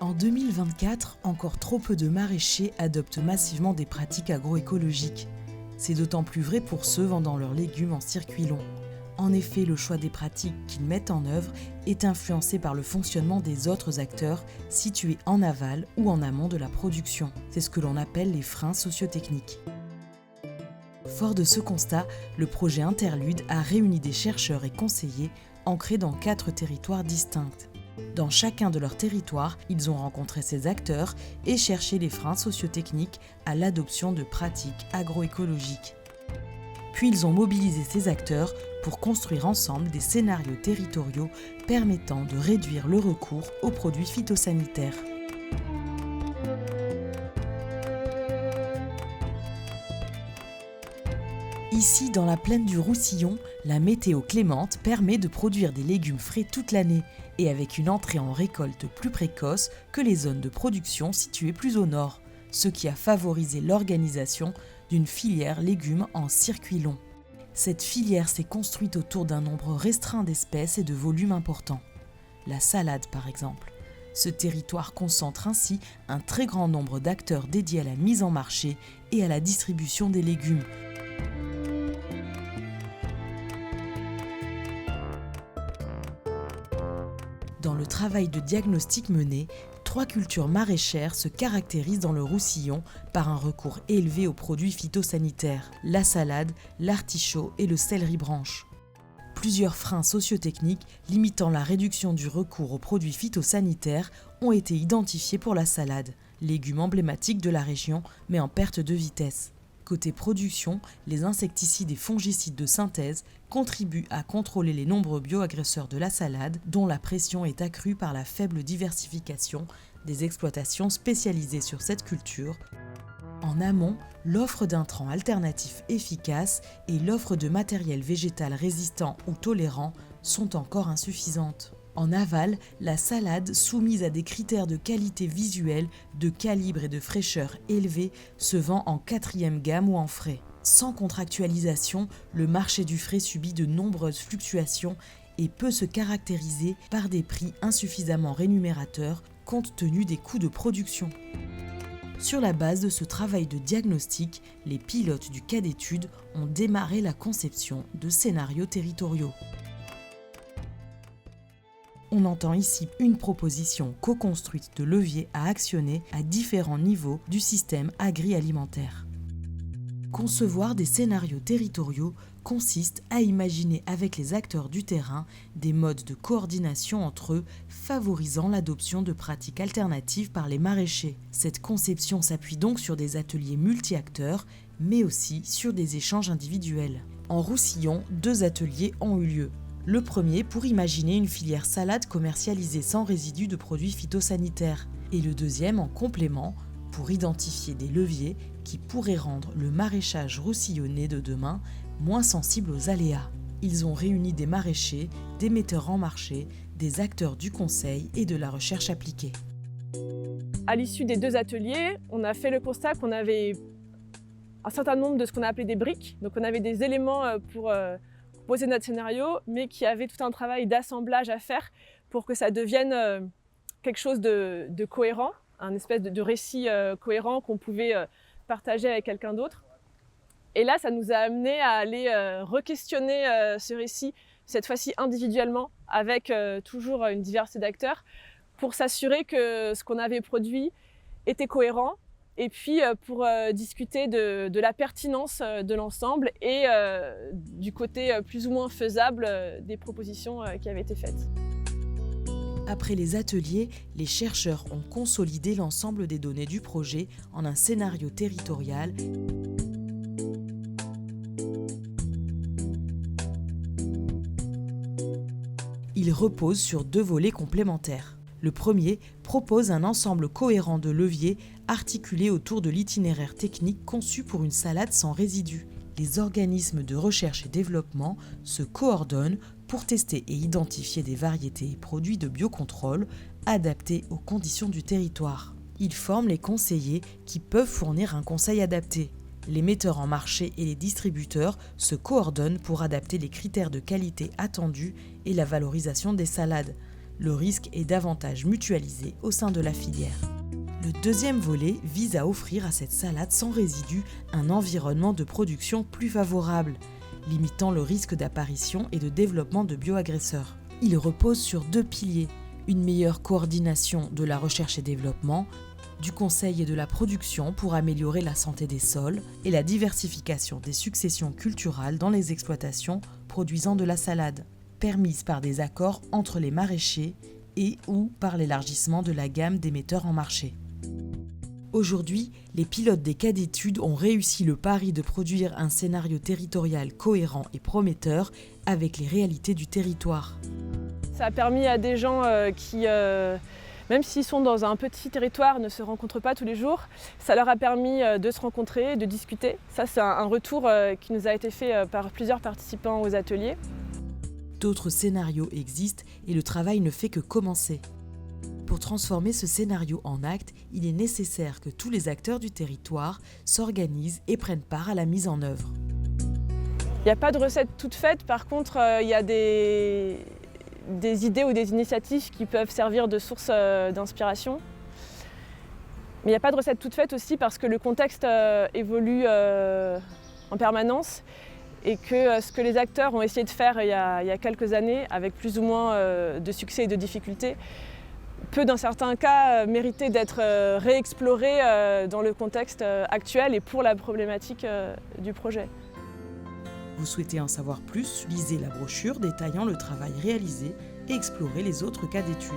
En 2024, encore trop peu de maraîchers adoptent massivement des pratiques agroécologiques. C'est d'autant plus vrai pour ceux vendant leurs légumes en circuit long. En effet, le choix des pratiques qu'ils mettent en œuvre est influencé par le fonctionnement des autres acteurs situés en aval ou en amont de la production. C'est ce que l'on appelle les freins sociotechniques. Fort de ce constat, le projet Interlude a réuni des chercheurs et conseillers ancrés dans 4 territoires distincts. Dans chacun de leurs territoires, ils ont rencontré ces acteurs et cherché les freins sociotechniques à l'adoption de pratiques agroécologiques. Puis ils ont mobilisé ces acteurs pour construire ensemble des scénarios territoriaux permettant de réduire le recours aux produits phytosanitaires. Ici, dans la plaine du Roussillon, la météo clémente permet de produire des légumes frais toute l'année et avec une entrée en récolte plus précoce que les zones de production situées plus au nord, ce qui a favorisé l'organisation d'une filière légumes en circuit long. Cette filière s'est construite autour d'un nombre restreint d'espèces et de volumes importants. La salade, par exemple. Ce territoire concentre ainsi un très grand nombre d'acteurs dédiés à la mise en marché et à la distribution des légumes. Dans le travail de diagnostic mené, 3 cultures maraîchères se caractérisent dans le Roussillon par un recours élevé aux produits phytosanitaires, la salade, l'artichaut et le céleri branche. Plusieurs freins sociotechniques limitant la réduction du recours aux produits phytosanitaires ont été identifiés pour la salade, légume emblématique de la région mais en perte de vitesse. Côté production, les insecticides et fongicides de synthèse contribuent à contrôler les nombreux bioagresseurs de la salade, dont la pression est accrue par la faible diversification des exploitations spécialisées sur cette culture. En amont, l'offre d'intrants alternatifs efficaces et l'offre de matériel végétal résistant ou tolérant sont encore insuffisantes. En aval, la salade, soumise à des critères de qualité visuelle, de calibre et de fraîcheur élevés, se vend en 4e gamme ou en frais. Sans contractualisation, le marché du frais subit de nombreuses fluctuations et peut se caractériser par des prix insuffisamment rémunérateurs compte tenu des coûts de production. Sur la base de ce travail de diagnostic, les pilotes du cas d'étude ont démarré la conception de scénarios territoriaux. On entend ici une proposition co-construite de leviers à actionner à différents niveaux du système agri-alimentaire. Concevoir des scénarios territoriaux consiste à imaginer avec les acteurs du terrain des modes de coordination entre eux favorisant l'adoption de pratiques alternatives par les maraîchers. Cette conception s'appuie donc sur des ateliers multi-acteurs, mais aussi sur des échanges individuels. En Roussillon, 2 ateliers ont eu lieu. Le premier pour imaginer une filière salade commercialisée sans résidus de produits phytosanitaires et le deuxième en complément pour identifier des leviers qui pourraient rendre le maraîchage roussillonnais de demain moins sensible aux aléas. Ils ont réuni des maraîchers, des metteurs en marché, des acteurs du conseil et de la recherche appliquée. À l'issue des 2 ateliers, on a fait le constat qu'on avait un certain nombre de ce qu'on a appelé des briques. Donc on avait des éléments pour poser notre scénario, mais qui avait tout un travail d'assemblage à faire pour que ça devienne quelque chose de cohérent, un espèce de récit cohérent qu'on pouvait partager avec quelqu'un d'autre. Et là, ça nous a amené à aller re-questionner ce récit, cette fois-ci individuellement, avec toujours une diversité d'acteurs, pour s'assurer que ce qu'on avait produit était cohérent, et puis pour discuter de la pertinence de l'ensemble et du côté plus ou moins faisable des propositions qui avaient été faites. Après les ateliers, les chercheurs ont consolidé l'ensemble des données du projet en un scénario territorial Il repose sur 2 volets complémentaires. Le premier propose un ensemble cohérent de leviers articulés autour de l'itinéraire technique conçu pour une salade sans résidus. Les organismes de recherche et développement se coordonnent pour tester et identifier des variétés et produits de biocontrôle adaptés aux conditions du territoire. Ils forment les conseillers qui peuvent fournir un conseil adapté. Les metteurs en marché et les distributeurs se coordonnent pour adapter les critères de qualité attendus et la valorisation des salades. Le risque est davantage mutualisé au sein de la filière. Le deuxième volet vise à offrir à cette salade sans résidus un environnement de production plus favorable, limitant le risque d'apparition et de développement de bioagresseurs. Il repose sur 2 piliers, une meilleure coordination de la recherche et développement, du conseil et de la production pour améliorer la santé des sols et la diversification des successions culturales dans les exploitations produisant de la salade, permise par des accords entre les maraîchers et ou par l'élargissement de la gamme des metteurs en marché. Aujourd'hui, les pilotes des cas d'études ont réussi le pari de produire un scénario territorial cohérent et prometteur avec les réalités du territoire. Ça a permis à des gens qui, même s'ils sont dans un petit territoire, ne se rencontrent pas tous les jours. Ça leur a permis de se rencontrer, de discuter. Ça, c'est un retour qui nous a été fait par plusieurs participants aux ateliers. D'autres scénarios existent et le travail ne fait que commencer. Pour transformer ce scénario en acte, il est nécessaire que tous les acteurs du territoire s'organisent et prennent part à la mise en œuvre. Il n'y a pas de recette toute faite, par contre, il y a des idées ou des initiatives qui peuvent servir de source d'inspiration. Mais il n'y a pas de recette toute faite aussi parce que le contexte évolue en permanence et que ce que les acteurs ont essayé de faire il y a quelques années, avec plus ou moins de succès et de difficultés, peut dans certains cas mériter d'être réexploré dans le contexte actuel et pour la problématique du projet. Vous souhaitez en savoir plus, lisez la brochure détaillant le travail réalisé et explorez les autres cas d'études.